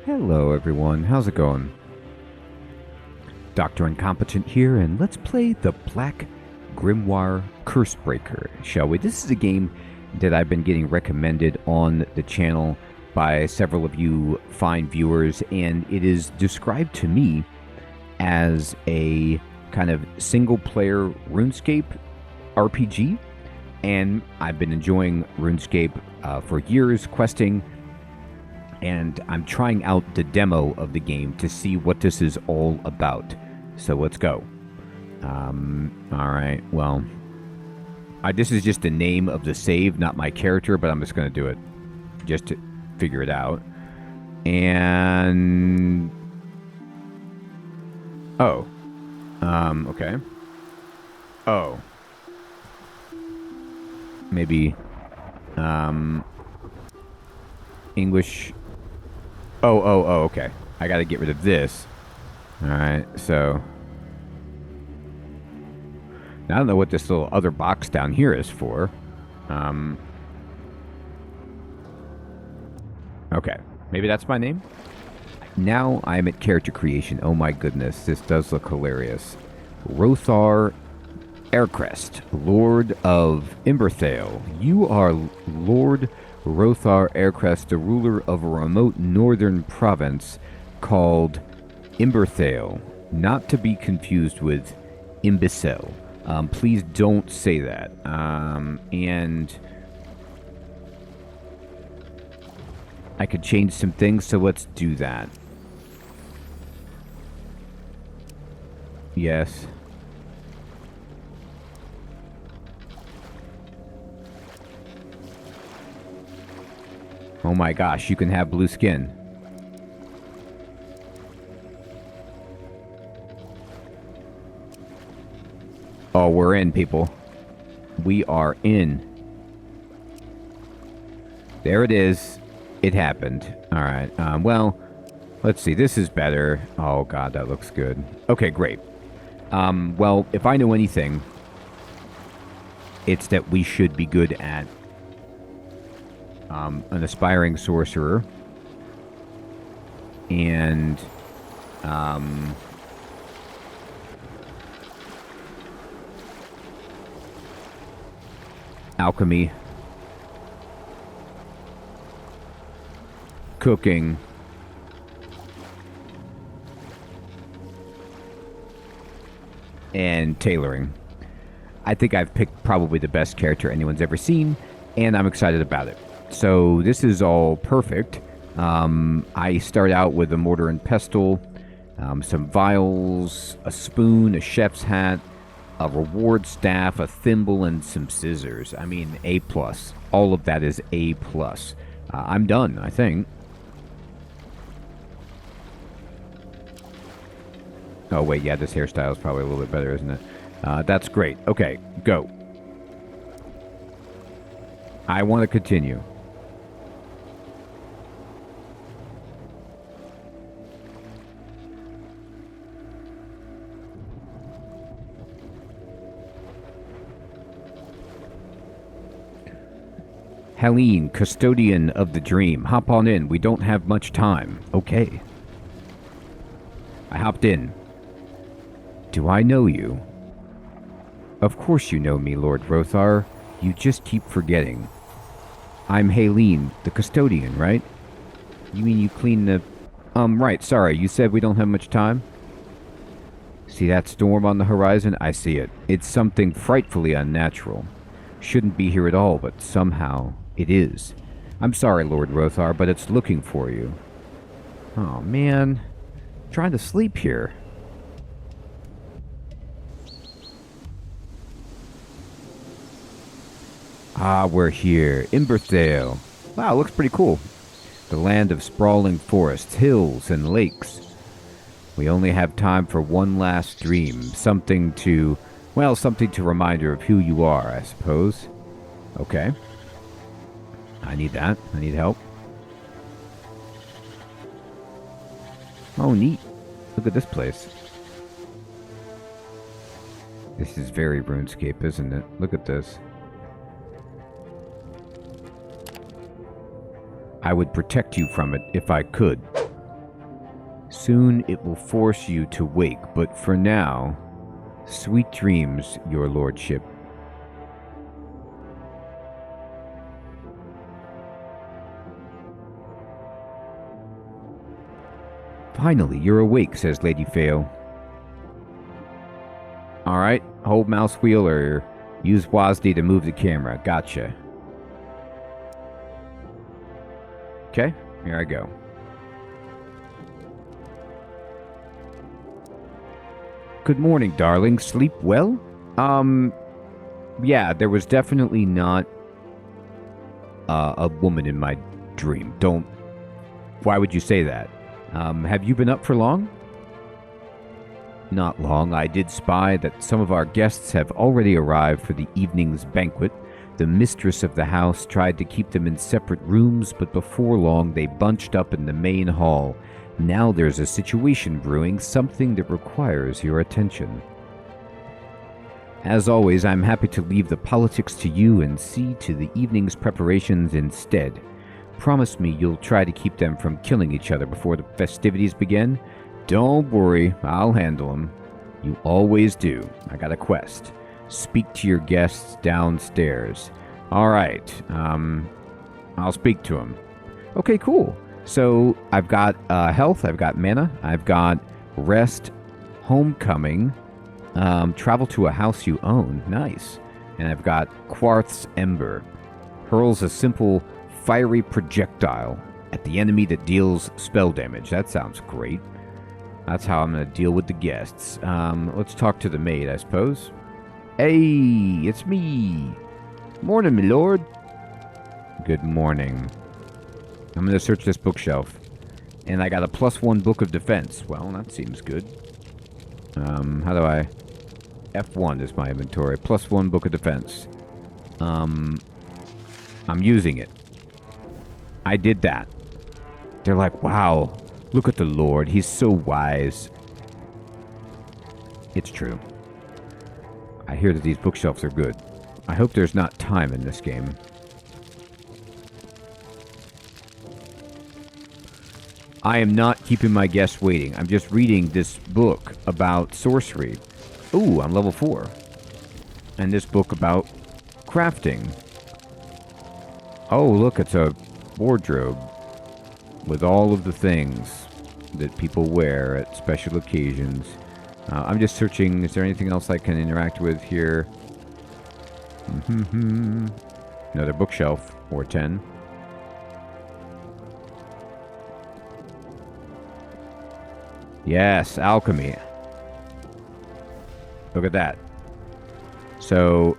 Hello everyone, how's it going? Dr. Incompetent here, and let's play the Black Grimoire Cursebreaker, shall we? This is a game that I've been getting recommended on the channel by several of you fine viewers, and it is described to me as a kind of single-player RuneScape RPG, and I've been enjoying RuneScape for years, questing, and I'm trying out the demo of the game to see what this is all about. So let's go. Alright, well, this is just the name of the save, not my character, but I'm just going to do it just to figure it out. And... oh. Okay. Oh. Maybe, English... Oh, okay. I gotta get rid of this. Alright, so... now, I don't know what this little other box down here is for. Okay. Maybe that's my name? Now I'm at character creation. Oh my goodness, this does look hilarious. Rothar Aercrest, Lord of Imberthale. You are Lord Rothar Aercrest, the ruler of a remote northern province called Imberthale, not to be confused with imbecile. Please don't say that. And I could change some things, so let's do that. Yes. Oh my gosh, you can have blue skin. Oh, we're in, people. We are in. There it is. It happened. Alright, well, let's see. This is better. Oh god, that looks good. Okay, great. Well, if I know anything, it's that we should be good at an aspiring sorcerer, and alchemy, cooking, and tailoring. I think I've picked probably the best character anyone's ever seen, and I'm excited about it. So this is all perfect. I start out with a mortar and pestle, some vials, a spoon, a chef's hat, a reward staff, a thimble, and some scissors. I mean, A+. All of that is A+. I'm done, I think. Oh, wait, yeah, this hairstyle is probably a little bit better, isn't it? That's great. Okay, go. I want to continue. Helene, custodian of the dream. Hop on in. We don't have much time. Okay. I hopped in. Do I know you? Of course you know me, Lord Rothar. You just keep forgetting. I'm Helene, the custodian, right? You mean you clean the... right, sorry. You said we don't have much time? See that storm on the horizon? I see it. It's something frightfully unnatural. Shouldn't be here at all, but somehow it is. I'm sorry, Lord Rothar, but it's looking for you. Oh, man. I'm trying to sleep here. Ah, we're here. Imberthale. Wow, looks pretty cool. The land of sprawling forests, hills, and lakes. We only have time for one last dream. Something to... well, something to remind her of who you are, I suppose. Okay. I need that. I need help. Oh, neat. Look at this place. This is very RuneScape, isn't it? Look at this. I would protect you from it if I could. Soon it will force you to wake, but for now, sweet dreams, your lordship. Finally, you're awake, says Lady Feo. Alright, hold mouse wheel or use WASD to move the camera. Gotcha. Okay, here I go. Good morning, darling. Sleep well? Yeah, there was definitely not a woman in my dream. Why would you say that? Have you been up for long? Not long. I did spy that some of our guests have already arrived for the evening's banquet. The mistress of the house tried to keep them in separate rooms, but before long they bunched up in the main hall. Now there's a situation brewing, something that requires your attention. As always, I'm happy to leave the politics to you and see to the evening's preparations instead. Promise me you'll try to keep them from killing each other before the festivities begin? Don't worry, I'll handle them. You always do. I got a quest. Speak to your guests downstairs. Alright, I'll speak to them. Okay, cool. So, I've got health, I've got mana, I've got rest, homecoming, travel to a house you own. Nice. And I've got quartz ember. Hurls a simple fiery projectile at the enemy that deals spell damage. That sounds great. That's how I'm going to deal with the guests. Let's talk to the maid, I suppose. Hey, it's me. Morning, my lord. Good morning. I'm going to search this bookshelf. And I got a +1 book of defense. Well, that seems good. How do I... F1 is my inventory. +1 book of defense. I'm using it. I did that. They're like, wow, look at the Lord. He's so wise. It's true. I hear that these bookshelves are good. I hope there's not time in this game. I am not keeping my guests waiting. I'm just reading this book about sorcery. Ooh, I'm level 4. And this book about crafting. Oh, look, it's a wardrobe with all of the things that people wear at special occasions. I'm just searching. Is there anything else I can interact with here? Another bookshelf, or 10. Yes, alchemy. Look at that. So,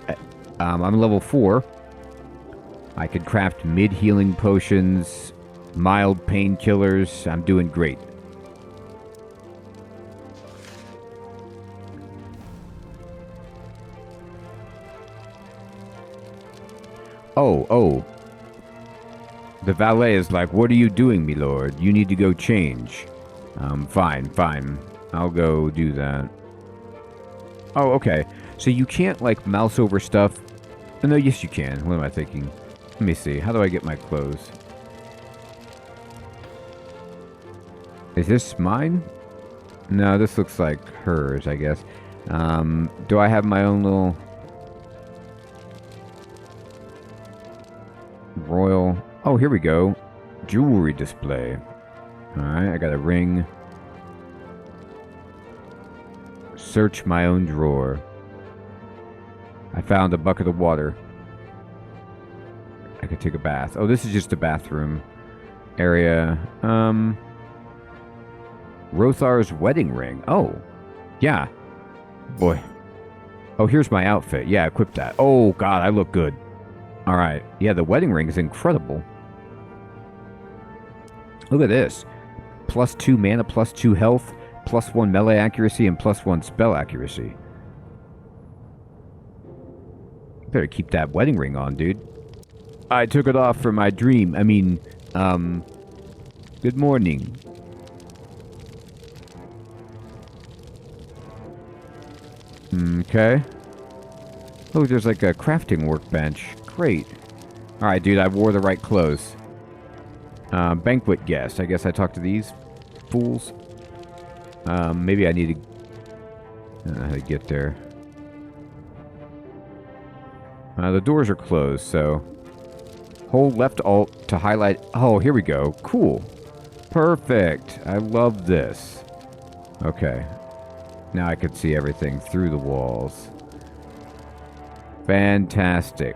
I'm level 4. I could craft mid-healing potions, mild painkillers. I'm doing great. Oh. The valet is like, what are you doing, me lord? You need to go change. Fine. I'll go do that. Oh, okay. So you can't, like, mouse over stuff. Oh, no, yes you can. What am I thinking? Let me see. How do I get my clothes? Is this mine? No, this looks like hers, I guess. Do I have my own little... royal... Oh, here we go. Jewelry display. Alright, I got a ring. Search my own drawer. I found a bucket of water. I could take a bath. Oh, this is just a bathroom area. Rothar's wedding ring. Oh, yeah. Boy. Oh, here's my outfit. Yeah, equip that. Oh, God, I look good. All right. Yeah, the wedding ring is incredible. Look at this. +2 mana, +2 health, +1 melee accuracy, and +1 spell accuracy. Better keep that wedding ring on, dude. I took it off for my dream. I mean, good morning. Okay. Oh, there's like a crafting workbench. Great. Alright, dude, I wore the right clothes. Banquet guest. I guess I talked to these fools. Maybe I need to... I don't know how to get there. The doors are closed, so... Hold left alt to highlight... Oh, here we go. Cool. Perfect. I love this. Okay. Now I can see everything through the walls. Fantastic.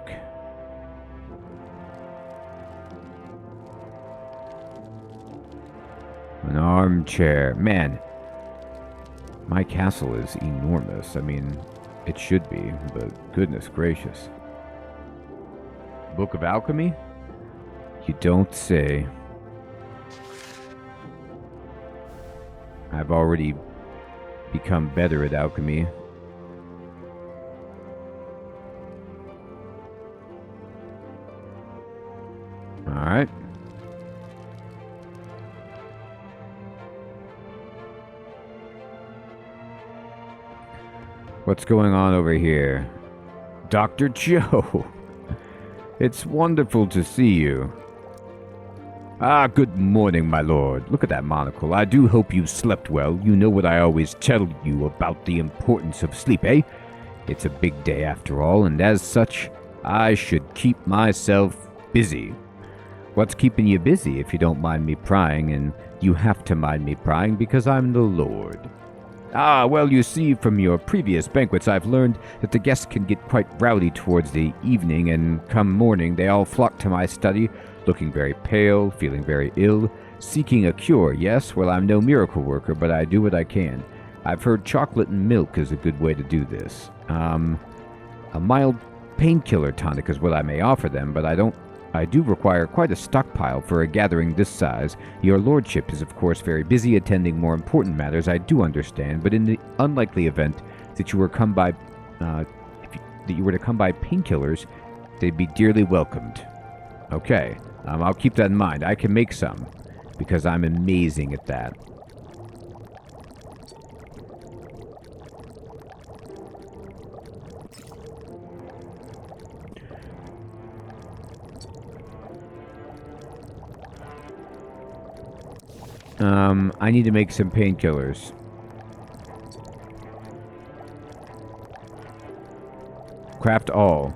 An armchair. Man, my castle is enormous. I mean, it should be, but goodness gracious. Book of Alchemy? You don't say. I've already become better at alchemy. Alright. What's going on over here? Dr. Joe! It's wonderful to see you. Ah, good morning, my lord. Look at that monocle. I do hope you slept well. You know what I always tell you about the importance of sleep, eh? It's a big day after all, and as such, I should keep myself busy. What's keeping you busy, if you don't mind me prying? And you have to mind me prying because I'm the lord. Ah, well, you see, from your previous banquets, I've learned that the guests can get quite rowdy towards the evening, and come morning, they all flock to my study, looking very pale, feeling very ill, seeking a cure. Yes, well, I'm no miracle worker, but I do what I can. I've heard chocolate and milk is a good way to do this. A mild painkiller tonic is what I may offer them, but I do require quite a stockpile for a gathering this size. Your lordship is, of course, very busy attending more important matters, I do understand, but in the unlikely event that you were to come by painkillers, they'd be dearly welcomed. Okay, I'll keep that in mind. I can make some, because I'm amazing at that. I need to make some painkillers. Craft all.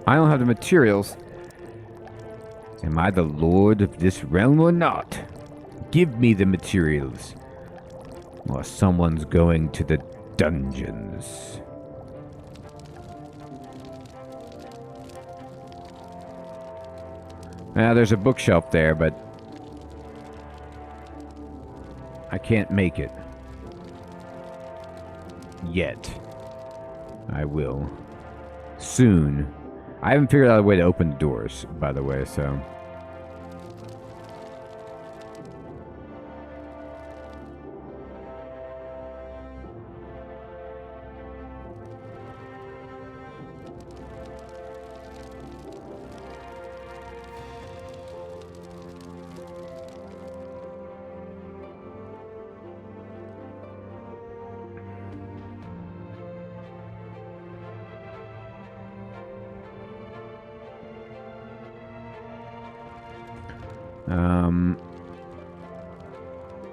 I don't have the materials. Am I the lord of this realm or not? Give me the materials, or someone's going to the dungeons. Now, there's a bookshelf there, but I can't make it. Yet. I will. Soon. I haven't figured out a way to open the doors, by the way, so...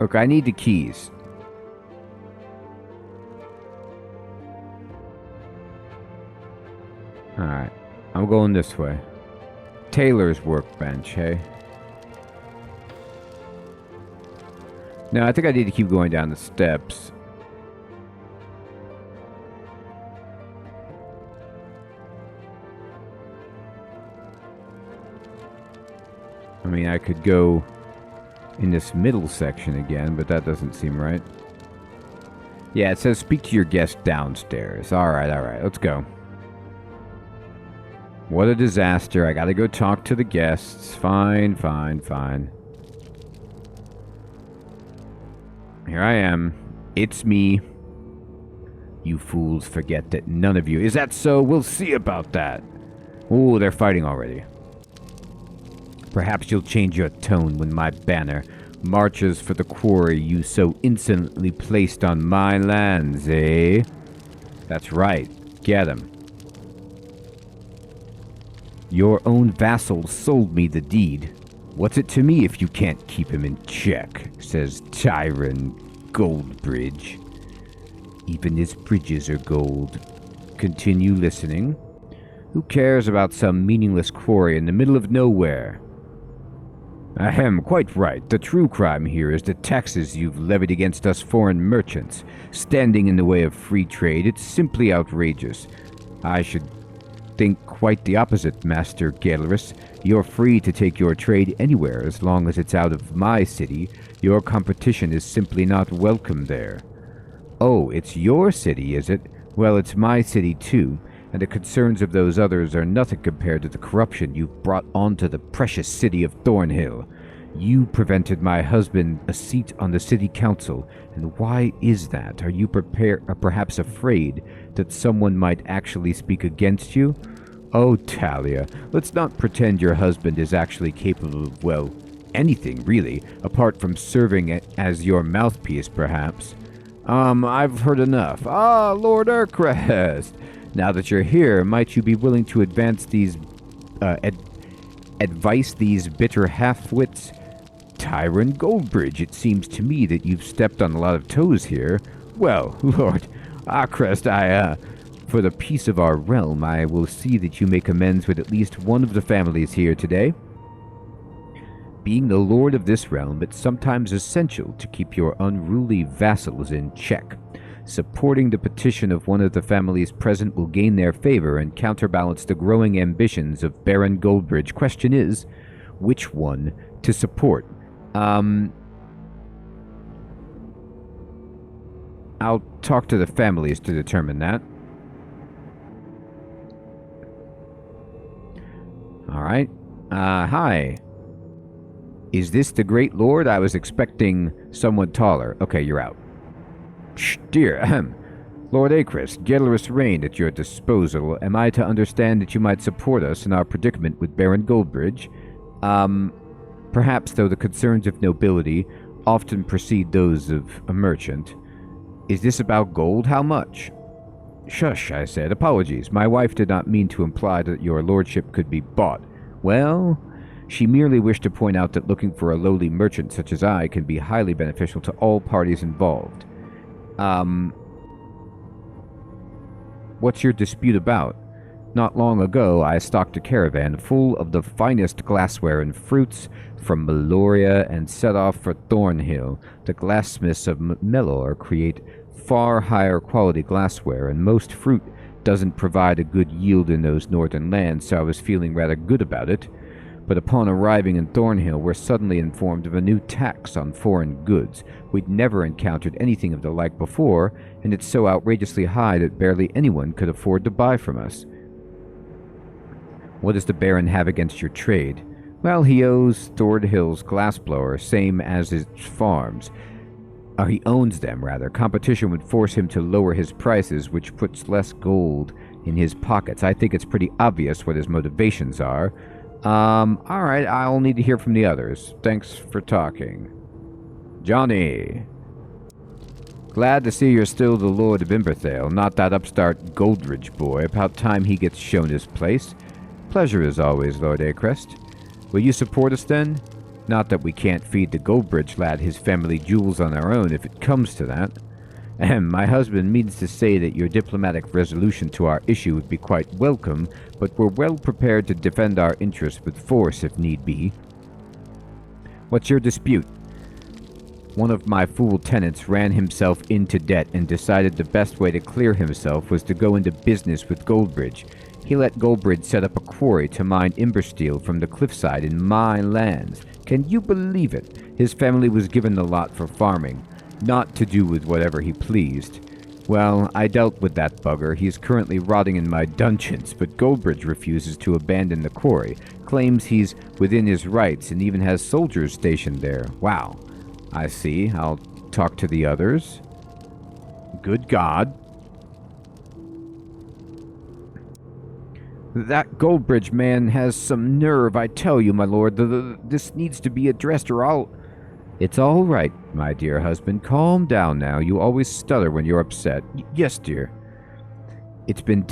Okay, I need the keys. Alright, I'm going this way. Taylor's workbench, hey? No, I think I need to keep going down the steps. I mean, I could go in this middle section again, but that doesn't seem right. Yeah, it says speak to your guest downstairs. Alright, let's go. What a disaster. I gotta go talk to the guests. Fine. Here I am. It's me. You fools forget that none of you... Is that so? We'll see about that. Ooh, they're fighting already. Perhaps you'll change your tone when my banner marches for the quarry you so insolently placed on my lands, eh? That's right. Get him. Your own vassal sold me the deed. What's it to me if you can't keep him in check? Says Tyron Goldbridge. Even its bridges are gold. Continue listening. Who cares about some meaningless quarry in the middle of nowhere? Ahem, quite right. The true crime here is the taxes you've levied against us foreign merchants, standing in the way of free trade. It's simply outrageous. I should think quite the opposite, Master Gallerus. You're free to take your trade anywhere as long as it's out of my city. Your competition is simply not welcome there. Oh, it's your city, is it? Well, it's my city too, and the concerns of those others are nothing compared to the corruption you've brought onto the precious city of Thornhill. You prevented my husband a seat on the city council, and why is that? Are you perhaps afraid that someone might actually speak against you? Oh, Talia, let's not pretend your husband is actually capable of, well, anything really, apart from serving as your mouthpiece, perhaps. I've heard enough. Ah, Lord Aercrest! Now that you're here, might you be willing to advance these, advice these bitter half-wits? Tyrone Goldbridge, it seems to me that you've stepped on a lot of toes here. Well, Lord Aercrest, for the peace of our realm, I will see that you make amends with at least one of the families here today. Being the lord of this realm, it's sometimes essential to keep your unruly vassals in check. Supporting the petition of one of the families present will gain their favor and counterbalance the growing ambitions of Baron Goldbridge. Question is, which one to support? I'll talk to the families to determine that. Alright. Hi. Is this the Great Lord? I was expecting someone taller. Okay, you're out. Shh, dear. Lord Aercrest, Gallerus reigned at your disposal. Am I to understand that you might support us in our predicament with Baron Goldbridge? Perhaps, though the concerns of nobility often precede those of a merchant. Is this about gold? How much? Shush, I said. Apologies. My wife did not mean to imply that your lordship could be bought. Well, she merely wished to point out that looking for a lowly merchant such as I can be highly beneficial to all parties involved. What's your dispute about? Not long ago, I stocked a caravan full of the finest glassware and fruits from Meloria and set off for Thornhill. The glassmiths of Melor create far higher quality glassware, and most fruit doesn't provide a good yield in those northern lands, so I was feeling rather good about it. But upon arriving in Thornhill, we're suddenly informed of a new tax on foreign goods. We'd never encountered anything of the like before, and it's so outrageously high that barely anyone could afford to buy from us. What does the Baron have against your trade? Well, he owes Thornhill's glassblower, same as his farms. He owns them, rather. Competition would force him to lower his prices, which puts less gold in his pockets. I think it's pretty obvious what his motivations are. Alright, I'll need to hear from the others. Thanks for talking. Johnny! Glad to see you're still the Lord of Imberthale, not that upstart Goldridge boy. About time he gets shown his place. Pleasure as always, Lord Aercrest. Will you support us then? Not that we can't feed the Goldbridge lad his family jewels on our own if it comes to that. My husband means to say that your diplomatic resolution to our issue would be quite welcome, but we're well prepared to defend our interests with force if need be. What's your dispute? One of my fool tenants ran himself into debt and decided the best way to clear himself was to go into business with Goldbridge. He let Goldbridge set up a quarry to mine Imberthale from the cliffside in my lands. Can you believe it? His family was given the lot for farming, not to do with whatever he pleased. Well, I dealt with that bugger. He's currently rotting in my dungeons, but Goldbridge refuses to abandon the quarry, claims he's within his rights, and even has soldiers stationed there. Wow. I see. I'll talk to the others. Good God. That Goldbridge man has some nerve, I tell you, my lord. This needs to be addressed or I'll... It's all right, my dear husband. Calm down now. You always stutter when you're upset. Yes, dear. It's been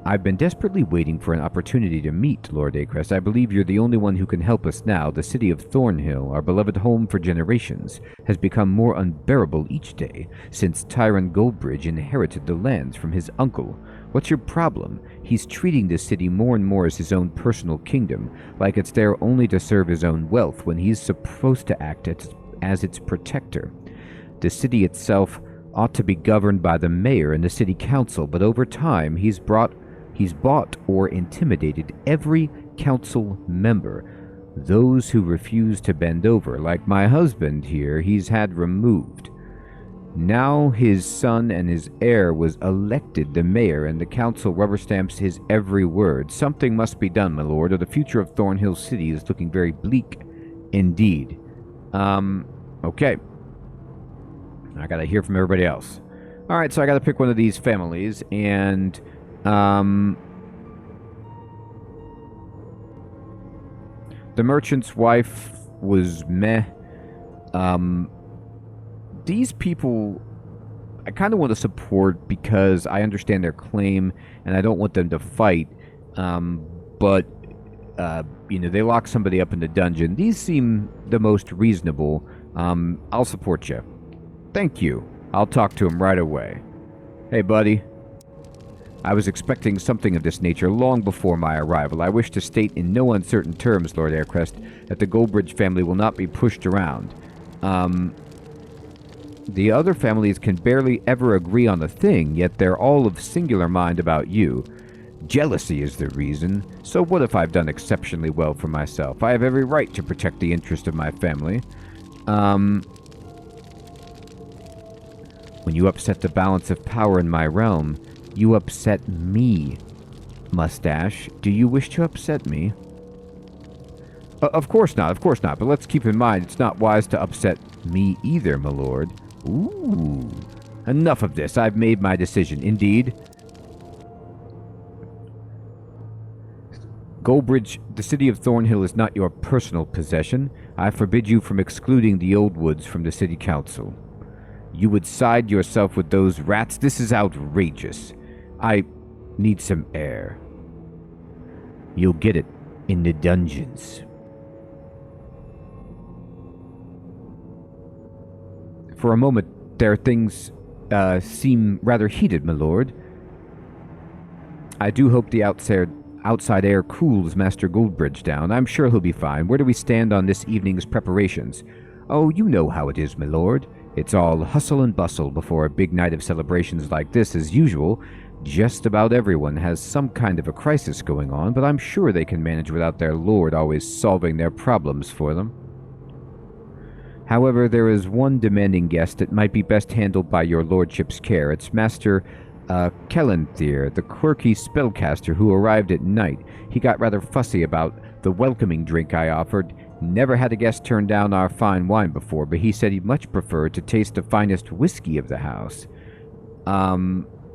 I've been desperately waiting for an opportunity to meet Lord Aercrest. I believe you're the only one who can help us now. The city of Thornhill, our beloved home for generations, has become more unbearable each day since Tyrant Goldbridge inherited the lands from his uncle. What's your problem? He's treating this city more and more as his own personal kingdom, like it's there only to serve his own wealth when he's supposed to act as its protector. The city itself ought to be governed by the mayor and the city council, but over time he's bought or intimidated every council member. Those who refuse to bend over, like my husband here, he's had removed. Now his son and his heir was elected the mayor, and the council rubber stamps his every word. Something must be done, my lord, or the future of Thornhill City is looking very bleak indeed. Okay. I gotta hear from everybody else. Alright, so I gotta pick one of these families, and the merchant's wife was meh. These people, I kind of want to support because I understand their claim, and I don't want them to fight. But they lock somebody up in the dungeon. These seem the most reasonable. I'll support you. Thank you. I'll talk to him right away. Hey, buddy. I was expecting something of this nature long before my arrival. I wish to state in no uncertain terms, Lord Aercrest, that the Goldbridge family will not be pushed around. The other families can barely ever agree on a thing, yet they're all of singular mind about you. Jealousy is the reason, so what if I've done exceptionally well for myself? I have every right to protect the interest of my family. When you upset the balance of power in my realm, you upset me. Mustache, do you wish to upset me? Of course not, but let's keep in mind it's not wise to upset me either, my lord. Ooh. Enough of this. I've made my decision. Indeed. Goldbridge, the city of Thornhill is not your personal possession. I forbid you from excluding the Old Woods from the city council. You would side yourself with those rats? This is outrageous. I need some air. You'll get it in the dungeons. For a moment there, things seem rather heated, my lord. I do hope the outside air cools Master Goldbridge down. I'm sure he'll be fine. Where do we stand on this evening's preparations? Oh, you know how it is, my lord. It's all hustle and bustle before a big night of celebrations like this as usual. Just about everyone has some kind of a crisis going on, but I'm sure they can manage without their lord always solving their problems for them. However, there is one demanding guest that might be best handled by your lordship's care. It's Master Kellenthir, the quirky spellcaster who arrived at night. He got rather fussy about the welcoming drink I offered. Never had a guest turn down our fine wine before, but he said he'd much prefer to taste the finest whiskey of the house.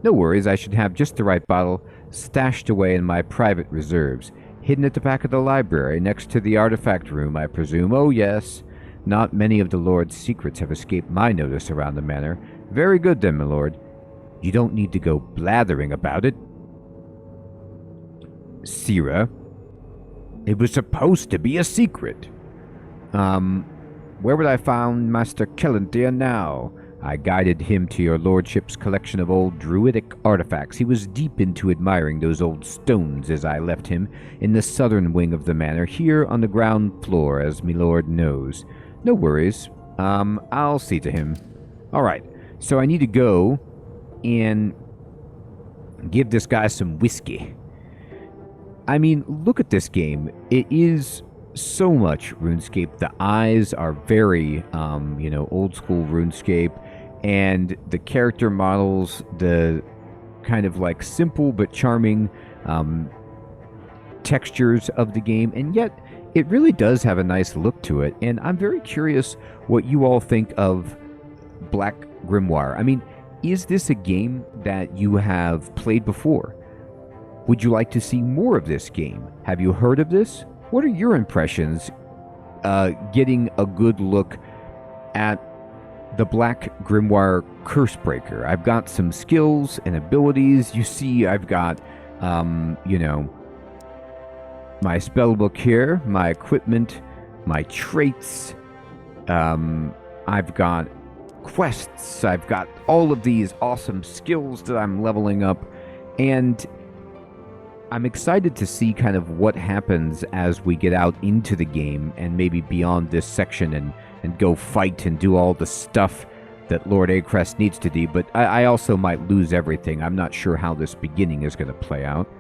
No worries, I should have just the right bottle stashed away in my private reserves. Hidden at the back of the library, next to the artifact room, I presume. Oh, yes. Not many of the Lord's secrets have escaped my notice around the manor. Very good, then, my lord. You don't need to go blathering about it. Sira, it was supposed to be a secret. Where would I find Master Kellenthir now? I guided him to your lordship's collection of old druidic artifacts. He was deep into admiring those old stones as I left him in the southern wing of the manor, here on the ground floor, as my lord knows. No worries. I'll see to him. Alright, so I need to go and give this guy some whiskey. I mean, look at this game. It is so much RuneScape. The eyes are very, old school RuneScape. And the character models, the kind of like simple but charming textures of the game. And yet, it really does have a nice look to it. And I'm very curious what you all think of Black Grimoire. I mean, is this a game that you have played before? Would you like to see more of this game? Have you heard of this? What are your impressions getting a good look at the Black Grimoire Cursebreaker? I've got some skills and abilities. You see, I've got You know, my spellbook here, my equipment, my traits. I've got quests. I've got all of these awesome skills that I'm leveling up. And I'm excited to see kind of what happens as we get out into the game and maybe beyond this section and go fight and do all the stuff that Lord Aercrest needs to do. But I also might lose everything. I'm not sure how this beginning is going to play out.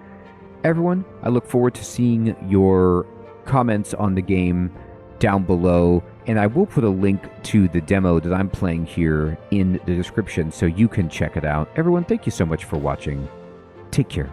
Everyone, I look forward to seeing your comments on the game down below, and I will put a link to the demo that I'm playing here in the description so you can check it out. Everyone, thank you so much for watching. Take care.